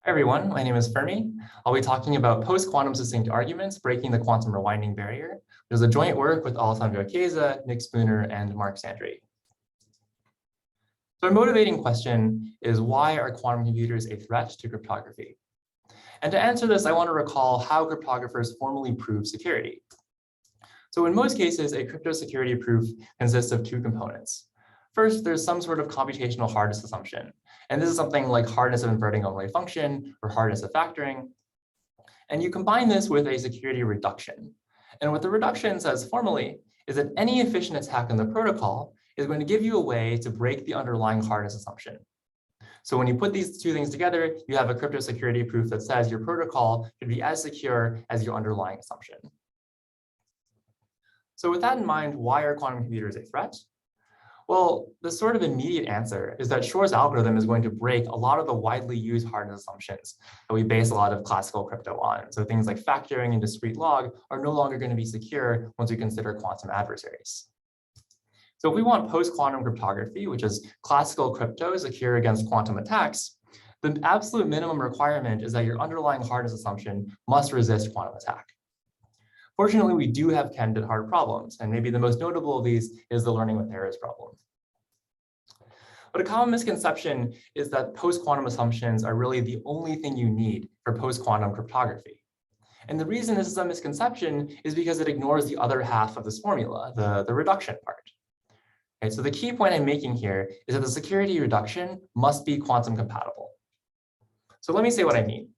Hi everyone, my name is Fermi. I'll be talking about post-quantum succinct arguments breaking the quantum rewinding barrier. There's a joint work with Alessandro Chiesa, Nick Spooner, and Mark Zhandry. So our motivating question is, why are quantum computers a threat to cryptography? And to answer this, I want to recall how cryptographers formally prove security. So in most cases, a crypto security proof consists of two components. First, there's some sort of computational hardness assumption. And this is something like hardness of inverting a wave function or hardness of factoring. And you combine this with a security reduction. And what the reduction says formally is that any efficient attack on the protocol is going to give you a way to break the underlying hardness assumption. So when you put these two things together, you have a crypto security proof that says your protocol should be as secure as your underlying assumption. So with that in mind, why are quantum computers a threat? Well, the sort of immediate answer is that Shor's algorithm is going to break a lot of the widely used hardness assumptions that we base a lot of classical crypto on. So things like factoring and discrete log are no longer going to be secure once we consider quantum adversaries. So if we want post-quantum cryptography, which is classical crypto secure against quantum attacks, the absolute minimum requirement is that your underlying hardness assumption must resist quantum attack. Fortunately, we do have candidate hard problems, and maybe the most notable of these is the learning with errors problem. But a common misconception is that post-quantum assumptions are really the only thing you need for post-quantum cryptography. And the reason this is a misconception is because it ignores the other half of this formula, the reduction part. Okay, so the key point I'm making here is that the security reduction must be quantum compatible. So let me say what I mean.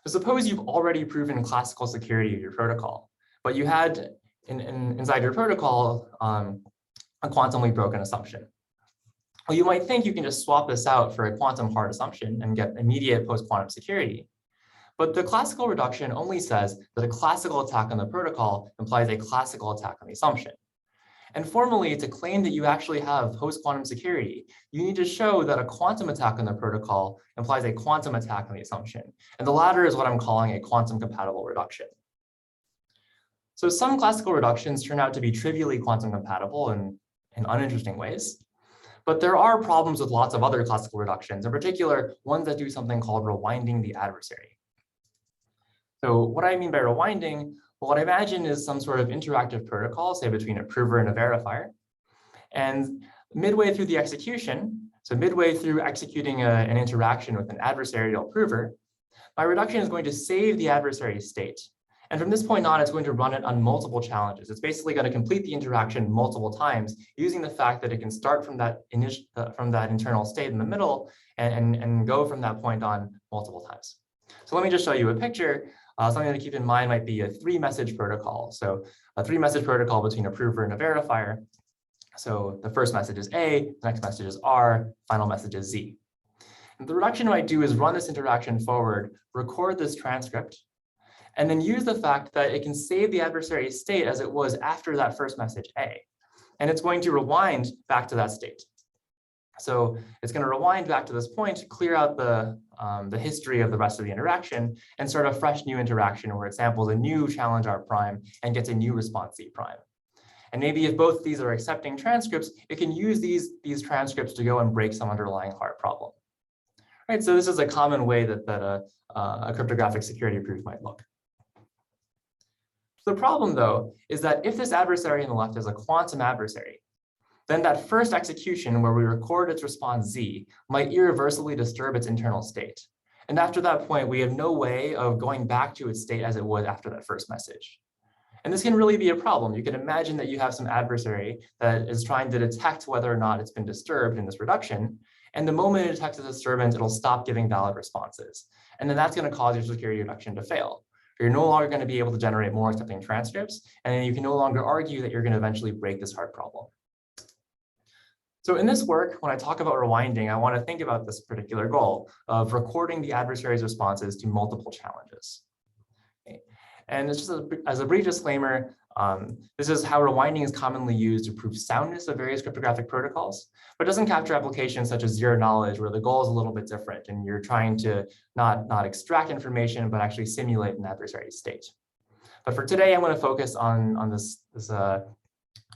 So suppose you've already proven classical security of your protocol, but you had inside your protocol a quantumly broken assumption. Well, you might think you can just swap this out for a quantum hard assumption and get immediate post-quantum security. But the classical reduction only says that a classical attack on the protocol implies a classical attack on the assumption. And formally, to claim that you actually have post-quantum security, you need to show that a quantum attack on the protocol implies a quantum attack on the assumption. And the latter is what I'm calling a quantum compatible reduction. So some classical reductions turn out to be trivially quantum compatible in uninteresting ways. But there are problems with lots of other classical reductions, in particular, ones that do something called rewinding the adversary. So what I mean by rewinding, well, what I imagine is some sort of interactive protocol, say between a prover and a verifier. And midway through the execution, so midway through executing an interaction with an adversarial prover, my reduction is going to save the adversary's state. And from this point on, it's going to run it on multiple challenges. It's basically going to complete the interaction multiple times using the fact that it can start from that internal state in the middle and go from that point on multiple times. So let me just show you a picture. Something to keep in mind might be a three-message protocol. So a three-message protocol between a prover and a verifier. So the first message is A, the next message is R, final message is Z. And the reduction I might do is run this interaction forward, record this transcript, and then use the fact that it can save the adversary's state as it was after that first message A. And it's going to rewind back to that state. So it's going to rewind back to this point, clear out the history of the rest of the interaction, and start a fresh new interaction where it samples a new challenge R prime and gets a new response Z prime. And maybe if both these are accepting transcripts, it can use these transcripts to go and break some underlying hard problem. Right, so this is a common way that a cryptographic security proof might look. The problem, though, is that if this adversary on the left is a quantum adversary, then that first execution where we record its response Z might irreversibly disturb its internal state. And after that point, we have no way of going back to its state as it was after that first message. And this can really be a problem. You can imagine that you have some adversary that is trying to detect whether or not it's been disturbed in this reduction. And the moment it detects a disturbance, it'll stop giving valid responses. And then that's going to cause your security reduction to fail. You're no longer going to be able to generate more accepting transcripts, and you can no longer argue that you're going to eventually break this hard problem. So in this work, when I talk about rewinding, I want to think about this particular goal of recording the adversary's responses to multiple challenges. Okay. And it's just as a brief disclaimer, this is how rewinding is commonly used to prove soundness of various cryptographic protocols, but doesn't capture applications such as zero knowledge, where the goal is a little bit different and you're trying to not extract information, but actually simulate an adversary state. But for today, I'm going to focus on this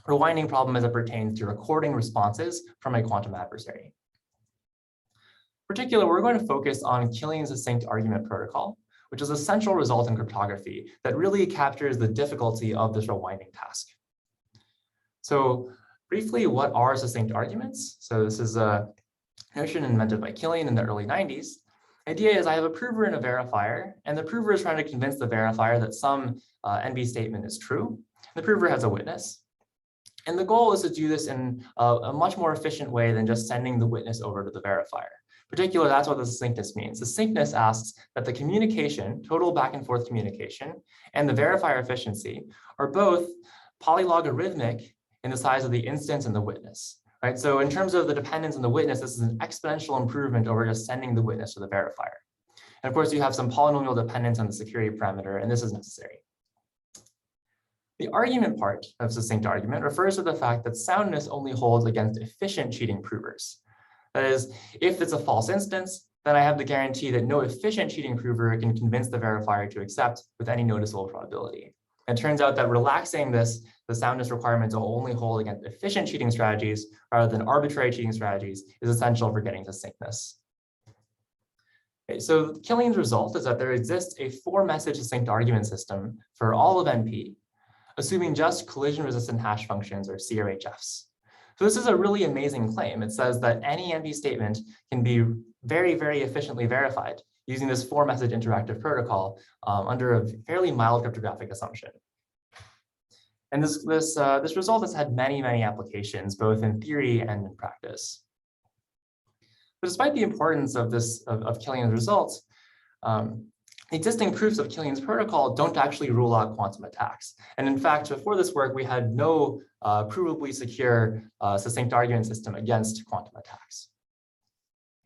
rewinding problem as it pertains to recording responses from a quantum adversary. particular, we're going to focus on Killian's succinct argument protocol, which is a central result in cryptography that really captures the difficulty of this rewinding task. So briefly, what are succinct arguments? So this is a notion invented by Killian in the early 90s. The idea is I have a prover and a verifier, and the prover is trying to convince the verifier that some NB statement is true. The prover has a witness. And the goal is to do this in a much more efficient way than just sending the witness over to the verifier. Particularly, that's what the succinctness means. The succinctness asks that the communication, total back and forth communication, and the verifier efficiency are both polylogarithmic in the size of the instance and the witness. Right? So in terms of the dependence on the witness, this is an exponential improvement over just sending the witness to the verifier. And of course, you have some polynomial dependence on the security parameter, and this is necessary. The argument part of succinct argument refers to the fact that soundness only holds against efficient cheating provers. That is, if it's a false instance, then I have the guarantee that no efficient cheating prover can convince the verifier to accept with any noticeable probability. It turns out that relaxing this, the soundness requirements will only hold against efficient cheating strategies rather than arbitrary cheating strategies is essential for getting to succinctness. Okay, so Killian's result is that there exists a 4-message succinct argument system for all of NP, assuming just collision-resistant hash functions, or CRHFs. So this is a really amazing claim. It says that any NP statement can be very, very efficiently verified using this 4-message interactive protocol under a fairly mild cryptographic assumption. And this result has had many, many applications, both in theory and in practice. But despite the importance of Killian's results, existing proofs of Killian's protocol don't actually rule out quantum attacks. And in fact, before this work, we had no provably secure succinct argument system against quantum attacks.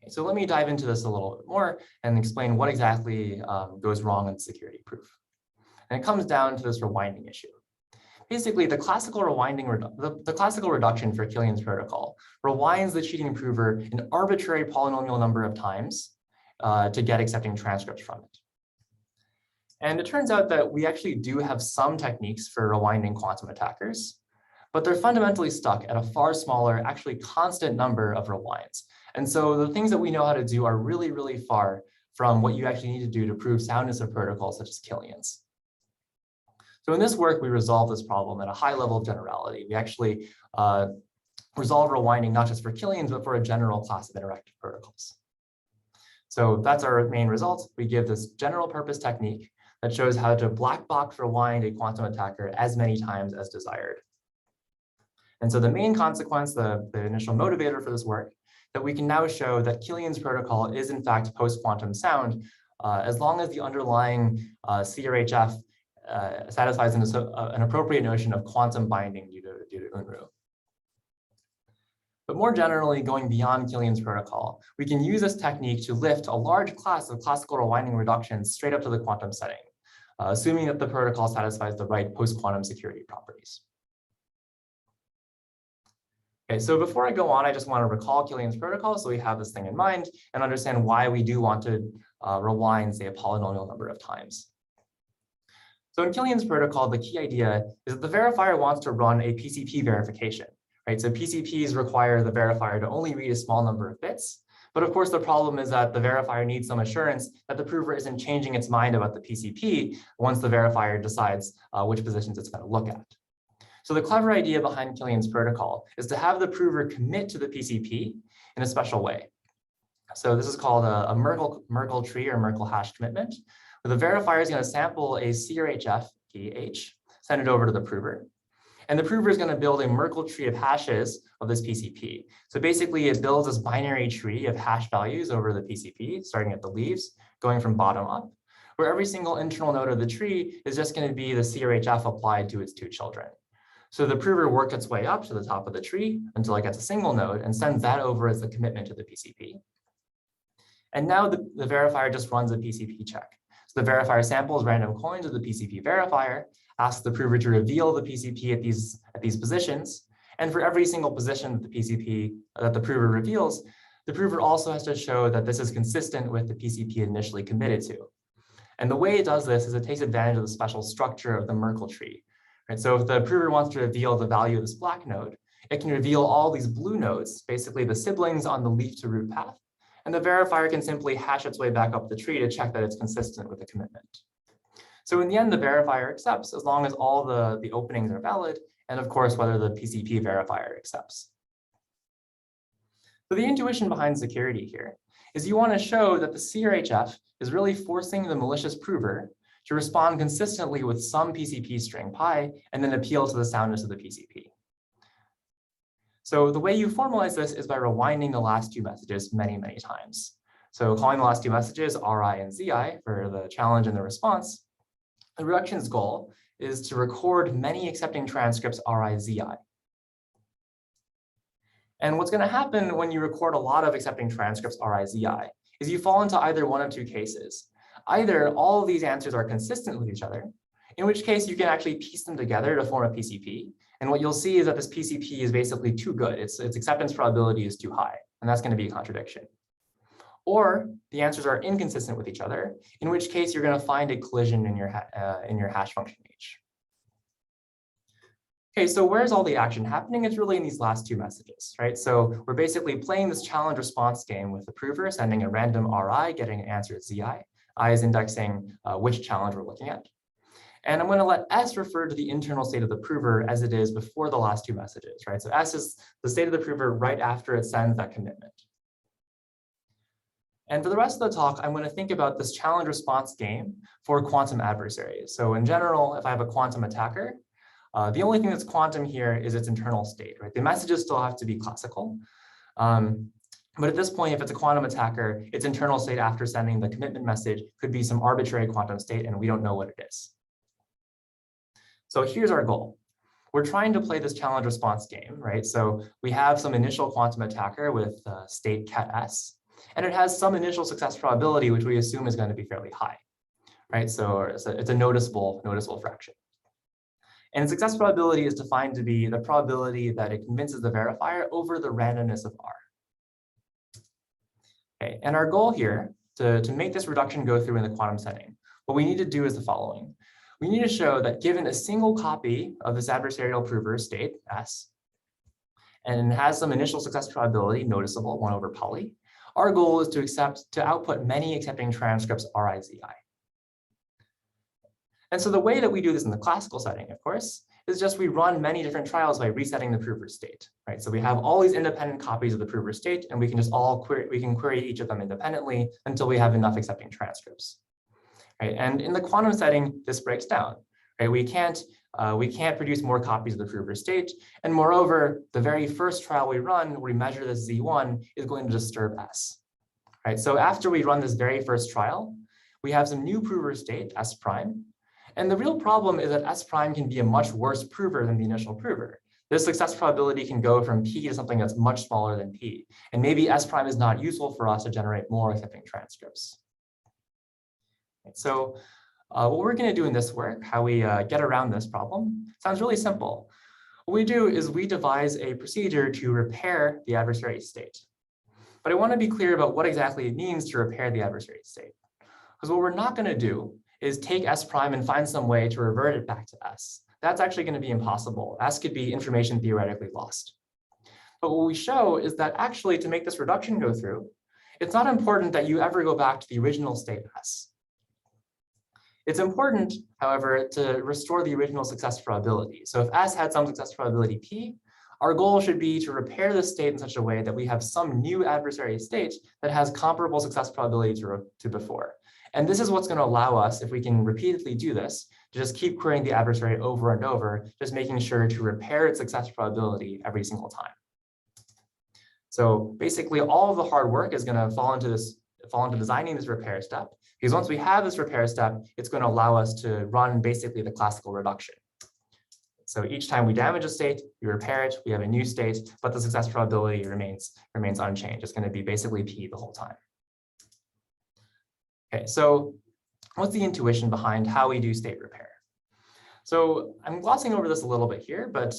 Okay, so let me dive into this a little bit more and explain what exactly goes wrong in security proof. And it comes down to this rewinding issue. Basically, the classical reduction for Killian's protocol rewinds the cheating prover an arbitrary polynomial number of times to get accepting transcripts from it. And it turns out that we actually do have some techniques for rewinding quantum attackers, but they're fundamentally stuck at a far smaller, actually constant number of rewinds. And so the things that we know how to do are really, really far from what you actually need to do to prove soundness of protocols such as Killian's. So in this work, we resolve this problem at a high level of generality. We actually resolve rewinding not just for Killian's, but for a general class of interactive protocols. So that's our main result. We give this general purpose technique that shows how to black box rewind a quantum attacker as many times as desired. And so the main consequence, the initial motivator for this work, that we can now show that Killian's protocol is in fact post-quantum sound, as long as the underlying CRHF satisfies an appropriate notion of quantum binding due to Unruh. But more generally, going beyond Killian's protocol, we can use this technique to lift a large class of classical rewinding reductions straight up to the quantum setting, assuming that the protocol satisfies the right post-quantum security properties. Okay, so before I go on, I just want to recall Killian's protocol so we have this thing in mind and understand why we do want to rewind, say, a polynomial number of times. So in Killian's protocol, the key idea is that the verifier wants to run a PCP verification. Right, so PCPs require the verifier to only read a small number of bits. But of course, the problem is that the verifier needs some assurance that the prover isn't changing its mind about the PCP once the verifier decides which positions it's going to look at. So the clever idea behind Killian's protocol is to have the prover commit to the PCP in a special way. So this is called a Merkle tree or Merkle hash commitment, where the verifier is going to sample a CRHF key H, send it over to the prover. And the prover is going to build a Merkle tree of hashes of this PCP. So basically, it builds this binary tree of hash values over the PCP, starting at the leaves, going from bottom up, where every single internal node of the tree is just going to be the CRHF applied to its 2 children. So the prover works its way up to the top of the tree until it gets a single node and sends that over as the commitment to the PCP. And now the verifier just runs a PCP check. So the verifier samples random coins of the PCP verifier, asks the prover to reveal the PCP at these positions. And for every single position that the PCP that the prover reveals, the prover also has to show that this is consistent with the PCP initially committed to. And the way it does this is it takes advantage of the special structure of the Merkle tree. Right? So if the prover wants to reveal the value of this black node, it can reveal all these blue nodes, basically the siblings on the leaf to root path, And the verifier can simply hash its way back up the tree to check that it's consistent with the commitment. So in the end, the verifier accepts as long as all the openings are valid, and of course, whether the PCP verifier accepts. So the intuition behind security here is you want to show that the CRHF is really forcing the malicious prover to respond consistently with some PCP string pi and then appeal to the soundness of the PCP. So the way you formalize this is by rewinding the last two messages many, many times. So calling the last two messages RI and ZI for the challenge and the response. The reduction's goal is to record many accepting transcripts RI, ZI. And what's going to happen when you record a lot of accepting transcripts RI, ZI is you fall into either one of two cases. Either all of these answers are consistent with each other, in which case you can actually piece them together to form a PCP. And what you'll see is that this PCP is basically too good. Its acceptance probability is too high, and that's going to be a contradiction. Or the answers are inconsistent with each other, in which case you're going to find a collision in your hash function H. Okay, so where's all the action happening? It's really in these last two messages, right? So we're basically playing this challenge response game with the prover, sending a random RI, getting an answer at ZI. I is indexing which challenge we're looking at. And I'm going to let S refer to the internal state of the prover as it is before the last two messages, right? So S is the state of the prover right after it sends that commitment. And for the rest of the talk, I'm going to think about this challenge response game for quantum adversaries. So in general, if I have a quantum attacker, the only thing that's quantum here is its internal state, right? The messages still have to be classical. But at this point, if it's a quantum attacker, its internal state after sending the commitment message could be some arbitrary quantum state, and we don't know what it is. So here's our goal. We're trying to play this challenge response game, right? So we have some initial quantum attacker with state cat S, and it has some initial success probability, which we assume is going to be fairly high, right? So it's a noticeable fraction. And its success probability is defined to be the probability that it convinces the verifier over the randomness of R. Okay, and our goal here, to make this reduction go through in the quantum setting, what we need to do is the following. We need to show that given a single copy of this adversarial prover state, S, and it has some initial success probability, noticeable, 1 over poly, our goal is to output many accepting transcripts RI, ZI. And so the way that we do this in the classical setting, of course, is just we run many different trials by resetting the prover state, right? So we have all these independent copies of the prover state, and we can just query each of them independently until we have enough accepting transcripts, right? And in the quantum setting, this breaks down, right? We can't produce more copies of the prover state, and moreover, the very first trial we run, where we measure this Z1, is going to disturb S, right? So after we run this very first trial, we have some new prover state, S prime. And the real problem is that S prime can be a much worse prover than the initial prover. This success probability can go from P to something that's much smaller than P. And maybe S prime is not useful for us to generate more accepting transcripts. So what we're going to do in this work, how we get around this problem, sounds really simple. What we do is we devise a procedure to repair the adversary state. But I want to be clear about what exactly it means to repair the adversary state. Because what we're not going to do is take S prime and find some way to revert it back to S. That's actually going to be impossible. S could be information theoretically lost. But what we show is that actually to make this reduction go through, it's not important that you ever go back to the original state S. It's important, however, to restore the original success probability. So if S had some success probability P, our goal should be to repair the state in such a way that we have some new adversary state that has comparable success probability to before. And this is what's going to allow us, if we can repeatedly do this, to just keep querying the adversary over and over, just making sure to repair its success probability every single time. So basically, all of the hard work is going to fall into designing this repair step, because once we have this repair step, it's going to allow us to run basically the classical reduction. So each time we damage a state, we repair it, we have a new state, but the success probability remains unchanged. It's going to be basically P the whole time. Okay, so what's the intuition behind how we do state repair? So I'm glossing over this a little bit here, but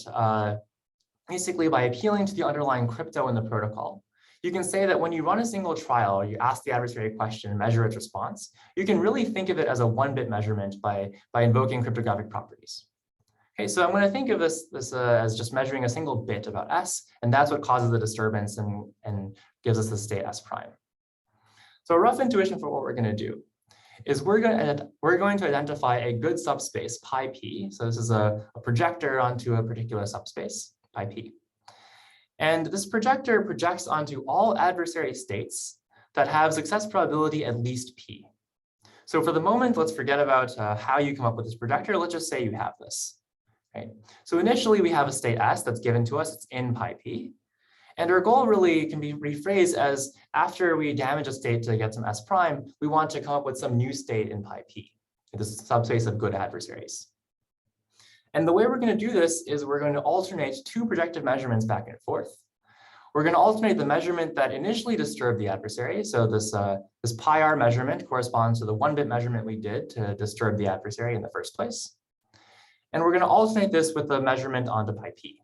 basically by appealing to the underlying crypto in the protocol, you can say that when you run a single trial, you ask the adversary a question and measure its response, you can really think of it as a one-bit measurement by invoking cryptographic properties. Okay, so I'm going to think of this as just measuring a single bit about S, and that's what causes the disturbance and gives us the state S prime. So a rough intuition for what we're going to do is we're going to identify a good subspace, pi p. So this is a projector onto a particular subspace, pi p. And this projector projects onto all adversary states that have success probability at least p. So for the moment, let's forget about how you come up with this projector. Let's just say you have this. Right? So initially, we have a state S that's given to us. It's in pi p. And our goal really can be rephrased as after we damage a state to get some S prime, we want to come up with some new state in pi p, this subspace of good adversaries. And the way we're going to do this is we're going to alternate two projective measurements back and forth. We're going to alternate the measurement that initially disturbed the adversary. So this pi r measurement corresponds to the 1-bit measurement we did to disturb the adversary in the first place. And we're going to alternate this with the measurement onto pi p.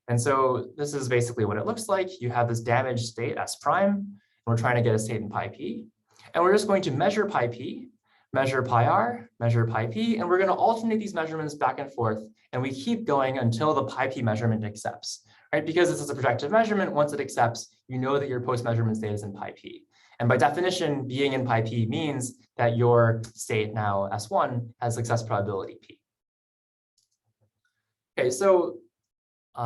And so this is basically what it looks like. You have this damaged state S prime, and we're trying to get a state in pi p. And we're just going to measure pi p, measure pi r, measure pi p, and we're going to alternate these measurements back and forth. And we keep going until the pi p measurement accepts, right? Because this is a projective measurement, once it accepts, you know that your post-measurement state is in pi p. And by definition, being in pi p means that your state now S1 has success probability p. Okay, so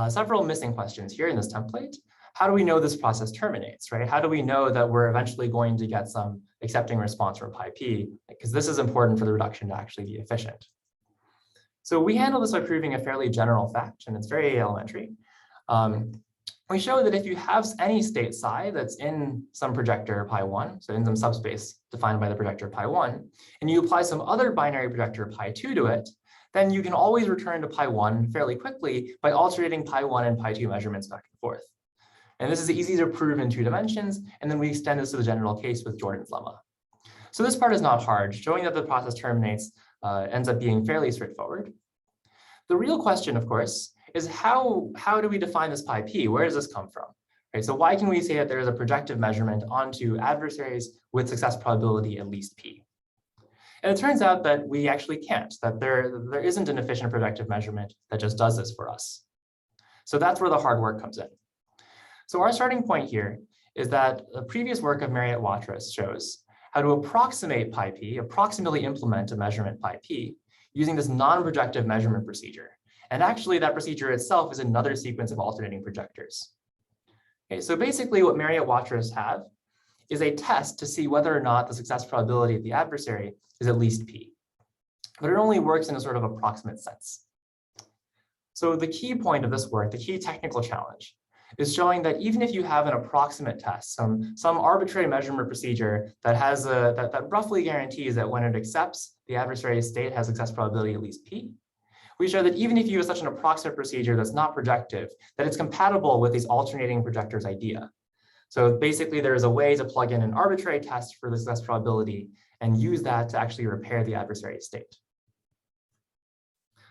several missing questions here in this template. How do we know this process terminates, right? How do we know that we're eventually going to get some accepting response from pi p? Because this is important for the reduction to actually be efficient. So we handle this by proving a fairly general fact, and it's very elementary. We show that if you have any state psi that's in some projector pi1, so in some subspace defined by the projector pi1, and you apply some other binary projector pi2 to it, then you can always return to pi1 fairly quickly by alternating pi1 and pi2 measurements back and forth. And this is easy to prove in 2 dimensions, and then we extend this to the general case with Jordan's lemma. So this part is not hard. Showing that the process terminates ends up being fairly straightforward. The real question, of course, is how do we define this pi p? Where does this come from? Right, so why can we say that there is a projective measurement onto adversaries with success probability at least p? And it turns out that we actually can't, that there isn't an efficient projective measurement that just does this for us. So that's where the hard work comes in. So our starting point here is that the previous work of Marriott-Watrous shows how to approximate pi p, approximately implement a measurement pi p, using this non-projective measurement procedure. And actually that procedure itself is another sequence of alternating projectors. Okay, so basically what Marriott-Watrous have is a test to see whether or not the success probability of the adversary is at least p. But it only works in a sort of approximate sense. So the key point of this work, the key technical challenge, is showing that even if you have an approximate test, some arbitrary measurement procedure that has that roughly guarantees that when it accepts, the adversary's state has success probability at least p, we show that even if you use such an approximate procedure that's not projective, that it's compatible with these alternating projectors idea. So basically, there is a way to plug in an arbitrary test for the success probability and use that to actually repair the adversary's state.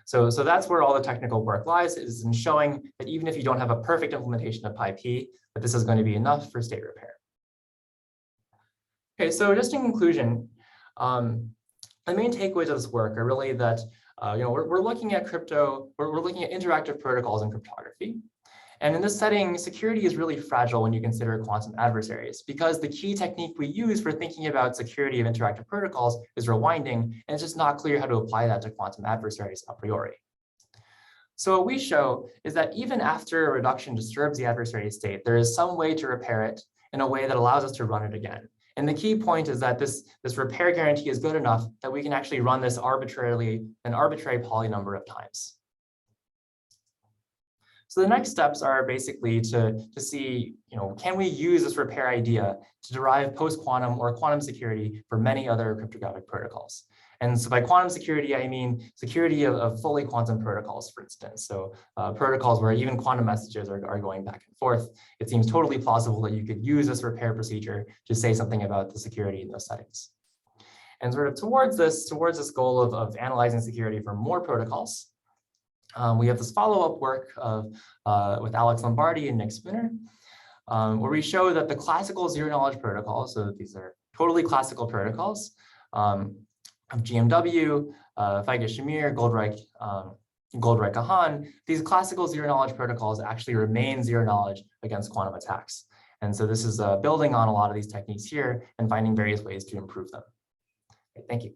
So that's where all the technical work lies, is in showing that even if you don't have a perfect implementation of pi p, that this is going to be enough for state repair. Okay, so just in conclusion, the main takeaways of this work are really that we're looking at crypto, we're looking at interactive protocols in cryptography. And in this setting, security is really fragile when you consider quantum adversaries, because the key technique we use for thinking about security of interactive protocols is rewinding, and it's just not clear how to apply that to quantum adversaries a priori. So what we show is that even after a reduction disturbs the adversary state, there is some way to repair it in a way that allows us to run it again. And the key point is that this repair guarantee is good enough that we can actually run this arbitrary poly number of times. So the next steps are basically to see, can we use this repair idea to derive post-quantum or quantum security for many other cryptographic protocols? And so by quantum security, I mean security of fully quantum protocols, for instance. So protocols where even quantum messages are going back and forth. It seems totally plausible that you could use this repair procedure to say something about the security in those settings. And sort of towards this goal of analyzing security for more protocols, we have this follow-up work with Alex Lombardi and Nick Spooner, where we show that the classical zero-knowledge protocols, so these are totally classical protocols of GMW, Feige-Shamir, Goldreich-Kahan, these classical zero-knowledge protocols actually remain zero-knowledge against quantum attacks. And so this is building on a lot of these techniques here and finding various ways to improve them. Okay, thank you.